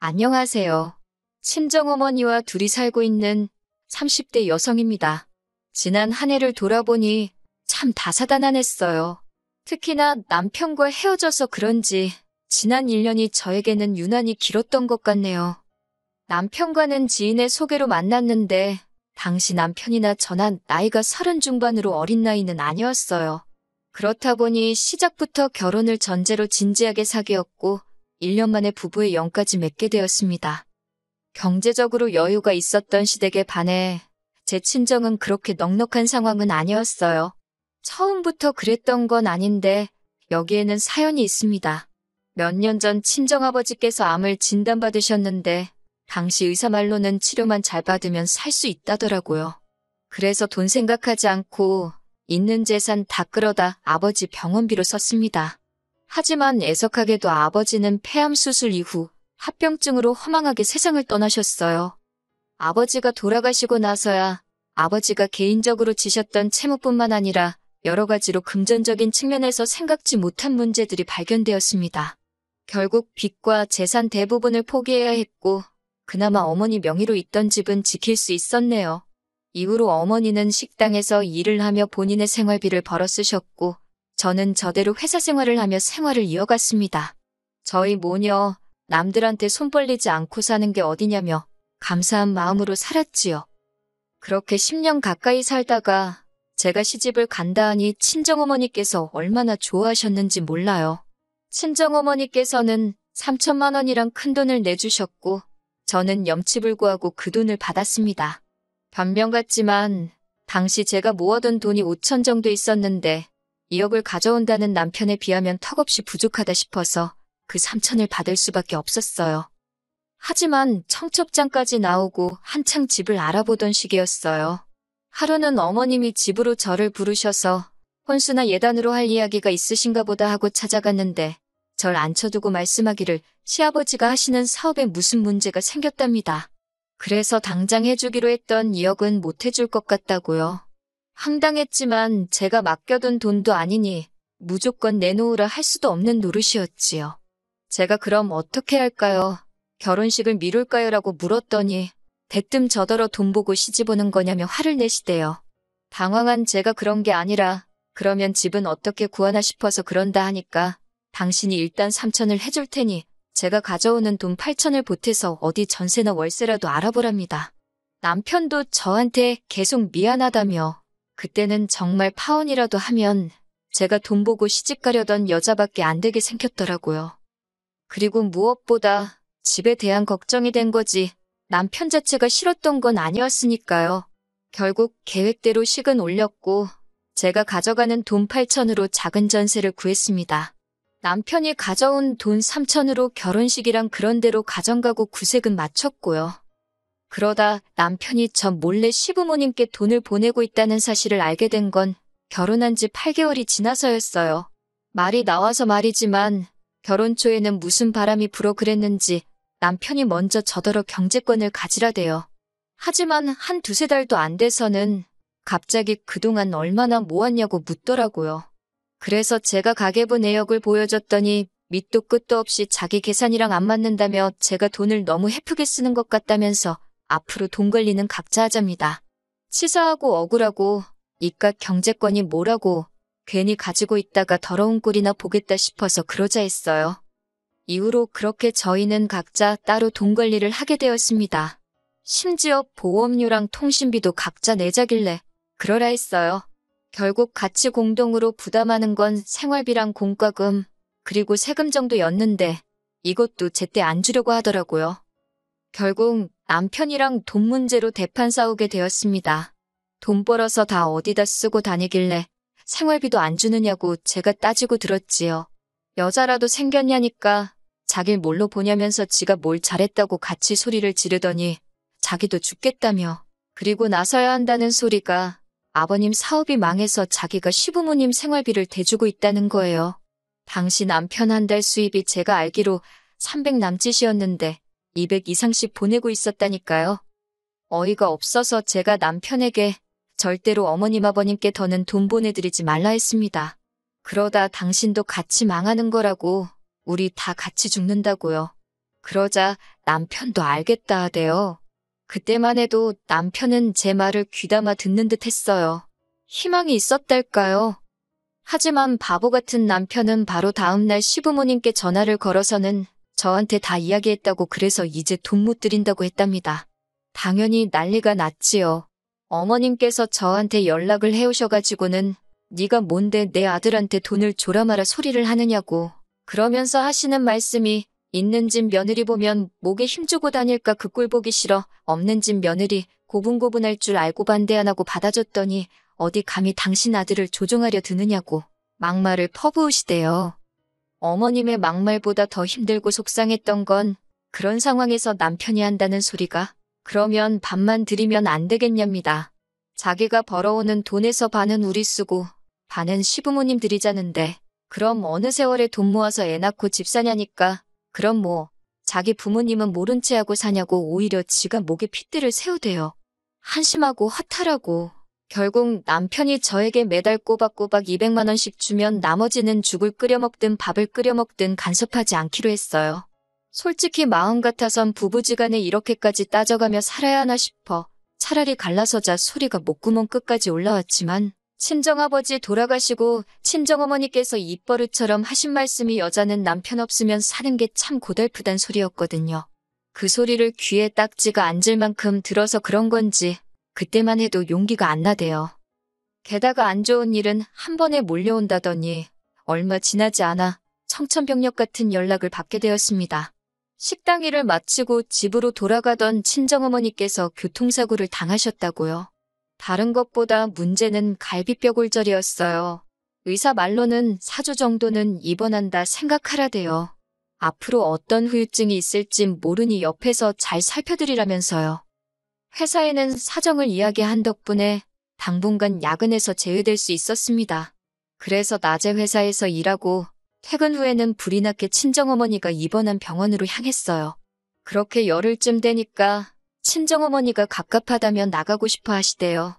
안녕하세요. 친정어머니와 둘이 살고 있는 30대 여성입니다. 지난 한 해를 돌아보니 참 다사다난했어요. 특히나 남편과 헤어져서 그런지 지난 1년이 저에게는 유난히 길었던 것 같네요. 남편과는 지인의 소개로 만났는데 당시 남편이나 저나 나이가 30 중반으로 어린 나이는 아니었어요. 그렇다 보니 시작부터 결혼을 전제로 진지하게 사귀었고 1년 만에 부부의 영까지 맺게 되었습니다. 경제적으로 여유가 있었던 시댁에 반해 제 친정은 그렇게 넉넉한 상황은 아니었어요. 처음부터 그랬던 건 아닌데 여기에는 사연이 있습니다. 몇 년 전 친정아버지께서 암을 진단받으셨는데 당시 의사 말로는 치료만 잘 받으면 살 수 있다더라고요. 그래서 돈 생각하지 않고 있는 재산 다 끌어다 아버지 병원비로 썼습니다. 하지만 애석하게도 아버지는 폐암 수술 이후 합병증으로 허망하게 세상을 떠나셨어요. 아버지가 돌아가시고 나서야 아버지가 개인적으로 지셨던 채무뿐만 아니라 여러 가지로 금전적인 측면에서 생각지 못한 문제들이 발견되었습니다. 결국 빚과 재산 대부분을 포기해야 했고 그나마 어머니 명의로 있던 집은 지킬 수 있었네요. 이후로 어머니는 식당에서 일을 하며 본인의 생활비를 벌어 쓰셨고 저는 저대로 회사 생활을 하며 생활을 이어갔습니다. 저희 모녀 남들한테 손 벌리지 않고 사는 게 어디냐며 감사한 마음으로 살았지요. 그렇게 10년 가까이 살다가 제가 시집을 간다 하니 친정어머니께서 얼마나 좋아하셨는지 몰라요. 친정어머니께서는 3천만 원이란 큰돈을 내주셨고 저는 염치불구하고 그 돈을 받았습니다. 변명 같지만 당시 제가 모아둔 돈이 5천 정도 있었는데 2억을 가져온다는 남편에 비하면 턱없이 부족하다 싶어서 그 3천을 받을 수밖에 없었어요. 하지만 청첩장까지 나오고 한창 집을 알아보던 시기였어요. 하루는 어머님이 집으로 저를 부르셔서 혼수나 예단으로 할 이야기가 있으신가 보다 하고 찾아갔는데 절 앉혀두고 말씀하기를 시아버지가 하시는 사업에 무슨 문제가 생겼답니다. 그래서 당장 해주기로 했던 2억은 못 해줄 것 같다고요. 황당했지만 제가 맡겨둔 돈도 아니니 무조건 내놓으라 할 수도 없는 노릇이었지요. 제가 그럼 어떻게 할까요? 결혼식을 미룰까요? 라고 물었더니 대뜸 저더러 돈 보고 시집 오는 거냐며 화를 내시대요. 당황한 제가 그런 게 아니라 그러면 집은 어떻게 구하나 싶어서 그런다 하니까 당신이 일단 3천을 해줄 테니 제가 가져오는 돈 8천을 보태서 어디 전세나 월세라도 알아보랍니다. 남편도 저한테 계속 미안하다며 그때는 정말 파혼이라도 하면 제가 돈 보고 시집 가려던 여자밖에 안 되게 생겼더라고요. 그리고 무엇보다 집에 대한 걱정이 된 거지 남편 자체가 싫었던 건 아니었으니까요. 결국 계획대로 식은 올렸고 제가 가져가는 돈 8천으로 작은 전세를 구했습니다. 남편이 가져온 돈 3천으로 결혼식이랑 그런대로 가정가구 구색은 마쳤고요. 그러다 남편이 저 몰래 시부모님께 돈을 보내고 있다는 사실을 알게 된 건 결혼한 지 8개월이 지나서였어요. 말이 나와서 말이지만 결혼 초에는 무슨 바람이 불어 그랬는지 남편이 먼저 저더러 경제권을 가지라대요. 하지만 한 두세 달도 안 돼서는 갑자기 그동안 얼마나 모았냐고 묻더라고요. 그래서 제가 가계부 내역을 보여줬더니 밑도 끝도 없이 자기 계산이랑 안 맞는다며 제가 돈을 너무 헤프게 쓰는 것 같다면서 앞으로 돈 관리는 각자 하자입니다. 치사하고 억울하고 이깟 경제권이 뭐라고 괜히 가지고 있다가 더러운 꼴이나 보겠다 싶어서 그러자 했어요. 이후로 그렇게 저희는 각자 따로 돈 관리를 하게 되었습니다. 심지어 보험료랑 통신비도 각자 내자길래 그러라 했어요. 결국 같이 공동으로 부담하는 건 생활비랑 공과금 그리고 세금 정도였는데 이것도 제때 안 주려고 하더라고요. 결국 남편이랑 돈 문제로 대판 싸우게 되었습니다. 돈 벌어서 다 어디다 쓰고 다니길래 생활비도 안 주느냐고 제가 따지고 들었지요. 여자라도 생겼냐니까 자길 뭘로 보냐면서 지가 뭘 잘했다고 같이 소리를 지르더니 자기도 죽겠다며 그리고 나서야 한다는 소리가 아버님 사업이 망해서 자기가 시부모님 생활비를 대주고 있다는 거예요. 당시 남편 한 달 수입이 제가 알기로 300 남짓이었는데 200 이상씩 보내고 있었다니까요. 어이가 없어서 제가 남편에게 절대로 어머님 아버님께 더는 돈 보내드리지 말라 했습니다. 그러다 당신도 같이 망하는 거라고 우리 다 같이 죽는다고요. 그러자 남편도 알겠다 하대요. 그때만 해도 남편은 제 말을 귀담아 듣는 듯 했어요. 희망이 있었달까요? 하지만 바보 같은 남편은 바로 다음날 시부모님께 전화를 걸어서는 저한테 다 이야기했다고 그래서 이제 돈 못 드린다고 했답니다. 당연히 난리가 났지요. 어머님께서 저한테 연락을 해오셔가지고는 네가 뭔데 내 아들한테 돈을 줘라 마라 소리를 하느냐고 그러면서 하시는 말씀이 있는 집 며느리 보면 목에 힘주고 다닐까 그 꼴 보기 싫어 없는 집 며느리 고분고분할 줄 알고 반대 안 하고 받아줬더니 어디 감히 당신 아들을 조종하려 드느냐고 막말을 퍼부으시대요. 어머님의 막말보다 더 힘들고 속상했던 건 그런 상황에서 남편이 한다는 소리가 그러면 반만 드리면 안 되겠냐입니다. 자기가 벌어오는 돈에서 반은 우리 쓰고 반은 시부모님 드리자는데 그럼 어느 세월에 돈 모아서 애 낳고 집 사냐니까 그럼 뭐 자기 부모님은 모른 채 하고 사냐고 오히려 지가 목에 핏대를 세우대요. 한심하고 허탈하고 결국 남편이 저에게 매달 꼬박꼬박 200만 원씩 주면 나머지는 죽을 끓여 먹든 밥을 끓여 먹든 간섭하지 않기로 했어요. 솔직히 마음 같아선 부부지간에 이렇게까지 따져가며 살아야 하나 싶어 차라리 갈라서자 소리가 목구멍 끝까지 올라왔지만 친정아버지 돌아가시고 친정어머니께서 입버릇처럼 하신 말씀이 여자는 남편 없으면 사는 게 참 고달프단 소리였거든요. 그 소리를 귀에 딱지가 앉을 만큼 들어서 그런 건지 그때만 해도 용기가 안 나대요. 게다가 안 좋은 일은 한 번에 몰려온다더니 얼마 지나지 않아 청천벽력 같은 연락을 받게 되었습니다. 식당 일을 마치고 집으로 돌아가던 친정어머니께서 교통사고를 당하셨다고요. 다른 것보다 문제는 갈비뼈골절이었어요. 의사 말로는 4주 정도는 입원한다 생각하라대요. 앞으로 어떤 후유증이 있을지 모르니 옆에서 잘 살펴드리라면서요. 회사에는 사정을 이야기한 덕분에 당분간 야근에서 제외될 수 있었습니다. 그래서 낮에 회사에서 일하고 퇴근 후에는 불이 나게 친정어머니가 입원한 병원으로 향했어요. 그렇게 열흘쯤 되니까 친정어머니가 갑갑하다며 나가고 싶어 하시대요.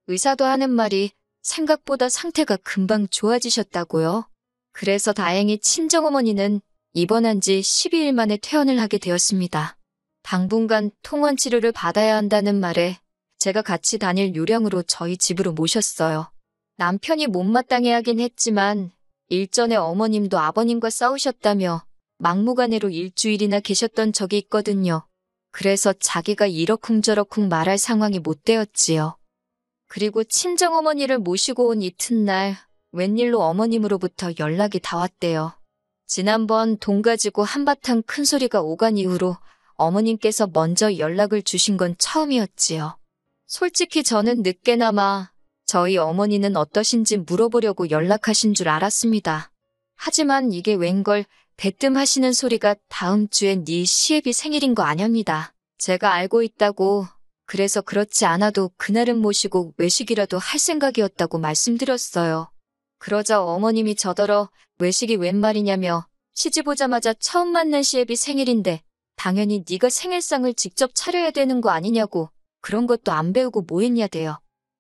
의사도 하는 말이 생각보다 상태가 금방 좋아지셨다고요. 그래서 다행히 친정어머니는 입원한 지 12일 만에 퇴원을 하게 되었습니다. 당분간 통원 치료를 받아야 한다는 말에 제가 같이 다닐 요량으로 저희 집으로 모셨어요. 남편이 못마땅해 하긴 했지만 일전에 어머님도 아버님과 싸우셨다며 막무가내로 일주일이나 계셨던 적이 있거든요. 그래서 자기가 이러쿵저러쿵 말할 상황이 못 되었지요. 그리고 친정어머니를 모시고 온 이튿날 웬일로 어머님으로부터 연락이 다 왔대요. 지난번 돈 가지고 한바탕 큰 소리가 오간 이후로 어머님께서 먼저 연락을 주신 건 처음이었지요. 솔직히 저는 늦게나마 저희 어머니는 어떠신지 물어보려고 연락하신 줄 알았습니다. 하지만 이게 웬걸 대뜸 하시는 소리가 다음 주엔 네 시애비 생일인 거 아냐입니다. 제가 알고 있다고 그래서 그렇지 않아도 그날은 모시고 외식이라도 할 생각이었다고 말씀드렸어요. 그러자 어머님이 저더러 외식이 웬 말이냐며 시집 오자마자 처음 만난 시애비 생일인데 당연히 네가 생일상을 직접 차려야 되는 거 아니냐고 그런 것도 안 배우고 뭐 했냐대요.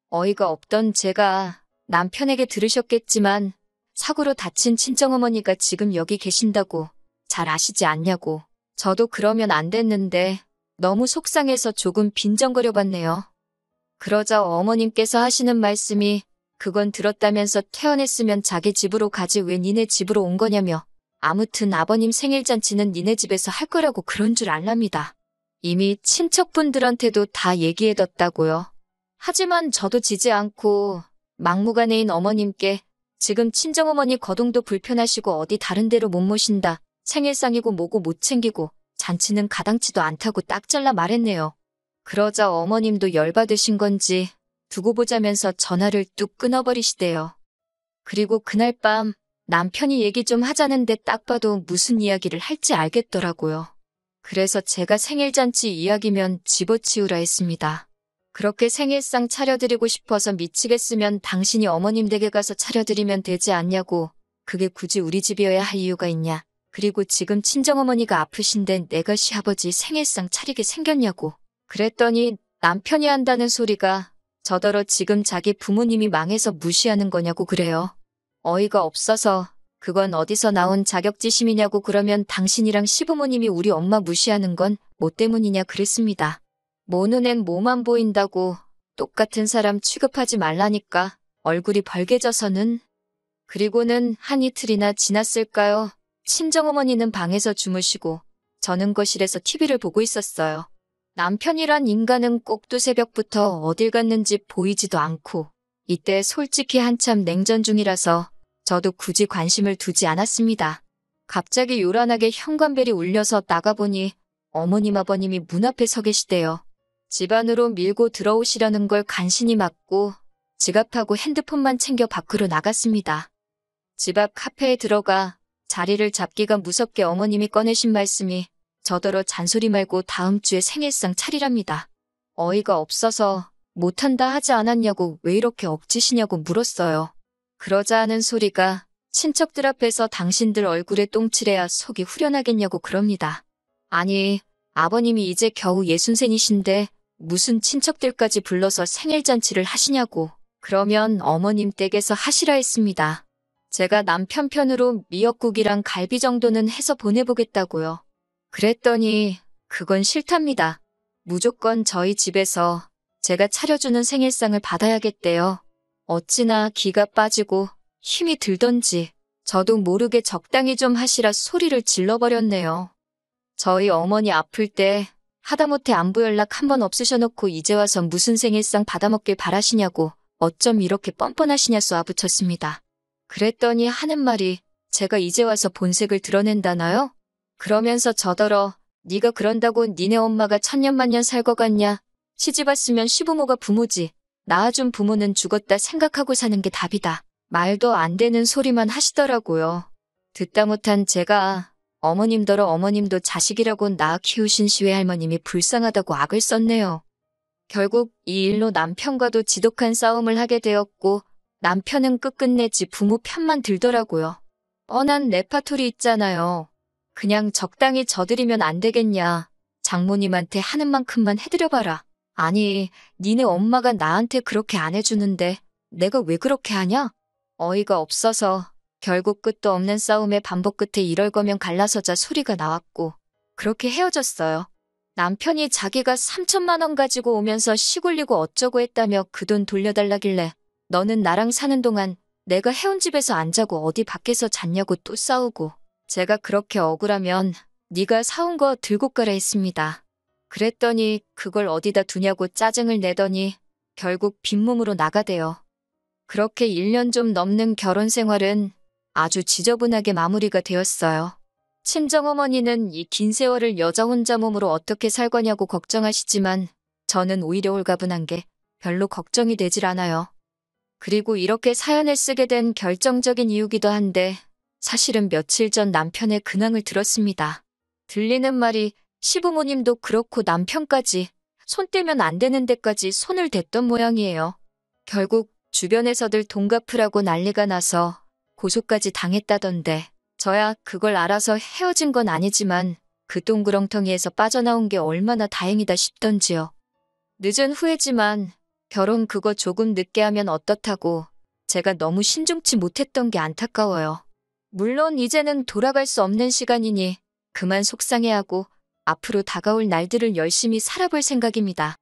어이가 없던 제가 남편에게 들으셨겠지만 사고로 다친 친정어머니가 지금 여기 계신다고 잘 아시지 않냐고 저도 그러면 안 됐는데 너무 속상해서 조금 빈정거려 봤네요. 그러자 어머님께서 하시는 말씀이 그건 들었다면서 퇴원했으면 자기 집으로 가지 왜 니네 집으로 온 거냐며 아무튼 아버님 생일잔치는 니네 집에서 할 거라고 그런 줄 알랍니다. 이미 친척분들한테도 다 얘기해뒀다고요. 하지만 저도 지지 않고 막무가내인 어머님께 지금 친정어머니 거동도 불편하시고 어디 다른 데로 못 모신다. 생일상이고 뭐고 못 챙기고 잔치는 가당치도 않다고 딱 잘라 말했네요. 그러자 어머님도 열받으신 건지 두고 보자면서 전화를 뚝 끊어버리시대요. 그리고 그날 밤 남편이 얘기 좀 하자는데 딱 봐도 무슨 이야기를 할지 알겠더라고요. 그래서 제가 생일잔치 이야기면 집어치우라 했습니다. 그렇게 생일상 차려드리고 싶어서 미치겠으면 당신이 어머님 댁에 가서 차려드리면 되지 않냐고. 그게 굳이 우리 집이어야 할 이유가 있냐. 그리고 지금 친정어머니가 아프신데 내가 시아버지 생일상 차리게 생겼냐고. 그랬더니 남편이 한다는 소리가 저더러 지금 자기 부모님이 망해서 무시하는 거냐고 그래요. 어이가 없어서 그건 어디서 나온 자격지심이냐고 그러면 당신이랑 시부모님이 우리 엄마 무시하는 건 뭐 때문이냐 그랬습니다. 모 눈엔 뭐만 보인다고 똑같은 사람 취급하지 말라니까 얼굴이 벌개져서는. 그리고는 한 이틀이나 지났을까요? 친정어머니는 방에서 주무시고 저는 거실에서 TV를 보고 있었어요. 남편이란 인간은 꼭두 새벽부터 어딜 갔는지 보이지도 않고 이때 솔직히 한참 냉전 중이라서 저도 굳이 관심을 두지 않았습니다. 갑자기 요란하게 현관벨이 울려서 나가보니 어머님 아버님이 문 앞에 서 계시대요. 집 안으로 밀고 들어오시려는 걸 간신히 막고 지갑하고 핸드폰만 챙겨 밖으로 나갔습니다. 집 앞 카페에 들어가 자리를 잡기가 무섭게 어머님이 꺼내신 말씀이 저더러 잔소리 말고 다음 주에 생일상 차리랍니다. 어이가 없어서 못한다 하지 않았냐고 왜 이렇게 억지시냐고 물었어요. 그러자 하는 소리가 친척들 앞에서 당신들 얼굴에 똥칠해야 속이 후련하겠냐고 그럽니다. 아니, 아버님이 이제 겨우 63이신데 무슨 친척들까지 불러서 생일잔치를 하시냐고. 그러면 어머님 댁에서 하시라 했습니다. 제가 남편 편으로 미역국이랑 갈비 정도는 해서 보내보겠다고요. 그랬더니 그건 싫답니다. 무조건 저희 집에서 제가 차려주는 생일상을 받아야겠대요. 어찌나 기가 빠지고 힘이 들던지 저도 모르게 적당히 좀 하시라 소리를 질러버렸네요. 저희 어머니 아플 때 하다못해 안부 연락 한 번 없으셔놓고 이제 와서 무슨 생일상 받아먹길 바라시냐고 어쩜 이렇게 뻔뻔하시냐 쏘아붙였습니다. 그랬더니 하는 말이 제가 이제 와서 본색을 드러낸다나요? 그러면서 저더러 네가 그런다고 니네 엄마가 천년만년 살 것 같냐? 시집 왔으면 시부모가 부모지. 낳아준 부모는 죽었다 생각하고 사는 게 답이다. 말도 안 되는 소리만 하시더라고요. 듣다 못한 제가 어머님더러 어머님도 자식이라고 낳아 키우신 시외할머님이 불쌍하다고 악을 썼네요. 결국 이 일로 남편과도 지독한 싸움을 하게 되었고 남편은 끝끝내 지 부모 편만 들더라고요. 뻔한 레파토리 있잖아요. 그냥 적당히 져드리면 안 되겠냐. 장모님한테 하는 만큼만 해드려봐라. 아니, 니네 엄마가 나한테 그렇게 안 해주는데 내가 왜 그렇게 하냐? 어이가 없어서 결국 끝도 없는 싸움의 반복 끝에 이럴 거면 갈라서자 소리가 나왔고 그렇게 헤어졌어요. 남편이 자기가 3천만 원 가지고 오면서 시골리고 어쩌고 했다며 그 돈 돌려달라길래 너는 나랑 사는 동안 내가 해온 집에서 안 자고 어디 밖에서 잤냐고 또 싸우고 제가 그렇게 억울하면 네가 사온 거 들고 가라 했습니다. 그랬더니 그걸 어디다 두냐고 짜증을 내더니 결국 빈몸으로 나가대요. 그렇게 1년 좀 넘는 결혼 생활은 아주 지저분하게 마무리가 되었어요. 친정어머니는 이 긴 세월을 여자 혼자 몸으로 어떻게 살 거냐고 걱정하시지만 저는 오히려 홀가분한 게 별로 걱정이 되질 않아요. 그리고 이렇게 사연을 쓰게 된 결정적인 이유기도 한데 사실은 며칠 전 남편의 근황을 들었습니다. 들리는 말이 시부모님도 그렇고 남편까지 손 떼면 안 되는 데까지 손을 댔던 모양이에요. 결국 주변에서들 돈 갚으라고 난리가 나서 고소까지 당했다던데 저야 그걸 알아서 헤어진 건 아니지만 그 동구렁텅이에서 빠져나온 게 얼마나 다행이다 싶던지요. 늦은 후회지만 결혼 그거 조금 늦게 하면 어떻다고 제가 너무 신중치 못했던 게 안타까워요. 물론 이제는 돌아갈 수 없는 시간이니 그만 속상해하고 앞으로 다가올 날들을 열심히 살아볼 생각입니다.